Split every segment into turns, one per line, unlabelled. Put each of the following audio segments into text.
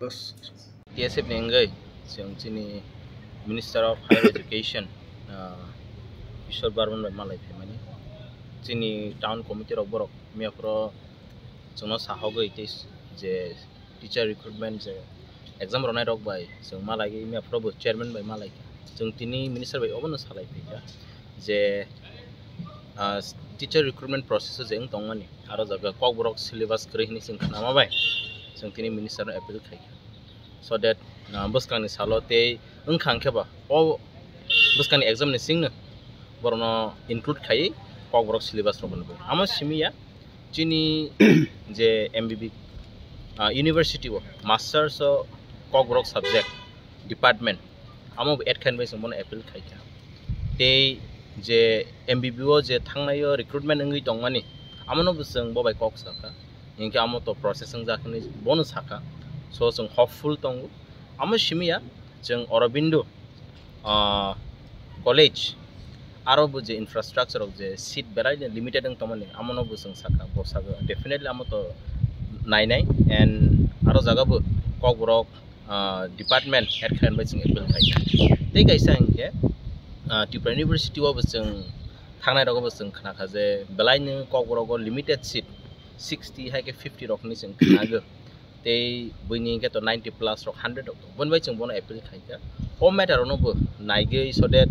बस
TSF nengai जों जोंनि मिनिस्टार अफ हायर एजुकेशन ईश्वर बारमन भाई मालाय फेमानि जोंनि टाउन कमिटि रक बरक मियाफ्रो जोंनो साहागै जे टीचर रिक्रुटमेंट जे एग्जाम रनाय रक बाय जों मालाय मियाफ्रोबो चेयरमैन बाय मालाय जों तिनि मिनिस्टार बाय अबनो सालाय फैया जे टीचर रिक्रुटमेंट प्रोसेस जों दंमानि आरो जागा कक बरक सिलेबास ग्रहनि जों खानामा बाय जों तिनि मिनिस्टार एपिल खाय so that बसकानि सालोते ओंखांखेबा अ बसकानि एग्जाम नि सिंनो बरनो इनक्लूड खाय ककबरक सिलेबास रबनबो आमा सिमिया चिनि जे एमबीबी यूनिवर्सिटी वो मास्टर्स ककबरक सब्जेक्ट डिपार्टमेंट आमा एड खानबाय जों बन एपिल खायखा ते जे एमबीबी वो जे थांनाय रिक्रुटमेंट ओंगै दंमानि आमनो जों बबाय कक साखा इनके आमो तो प्रोसेसिंग जाखनि बन साखा so जों हपफुल दं आमो सिमिया जों अरबिंदो कलेज आरो जे इंफ्रास्ट्रक्चर जे सीट बेरायनो लिमिटेड दं तमाने आमनो जों साखा बसागो डेफिनेटली आमो तो नायनाय एंड आरो जागाबो ककबरक डिपार्टमेंट एड खानबाय जों एपिल खाय ते गायसा इनके त्रिपुरा यूनिवर्सिटी वो जों थांनाय रगबो जों खोनाखा जे बेलायनो ककबरक लिमिटेड सीट 60 हाय के 50 रकनि जों खोनागो ते बयनि के तो 90 प्लस रक 100 रक बनबाय जों बन एपिल खायखा ओ मैटर नोबो नायगै सो दैट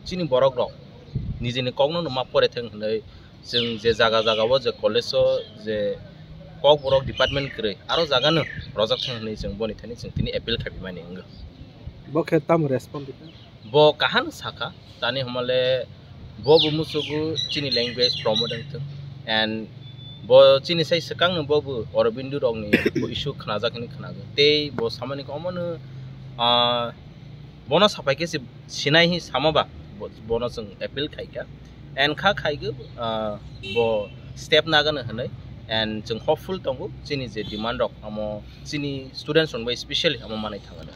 चिनि बरक रक निजेनि ककनो मा परेथों होनै जों जे जागा जागावो जे कलेज जे ककबरक डिपार्टमेंट ग्रै आरो जागानो रजाकथों होनै जों बनिथानि जों तिनि एपिल खाबि माने इंगो
बो खेताम रेस्पॉन्ड
बो काहान साखा तानि हमले बो मुसुगु चिनि लैंग्वेज प्रमोटिंग एंड बो चिनि साइ सकांनो बो अरबिंदु रंनि इशू खनाजाखनि खनागो ते बो सामानि कमनो बोनो साफायके सिनाय हि सामाबा बोनो जों एपिल खायका एंड खा खायगो बो स्टेप नागानो हनै एंड जों हपफुल दंगो चिनि जे डिमांड रक आमो चिनि स्टूडेंट्स अनबाय स्पेशली आमो माने थाङानो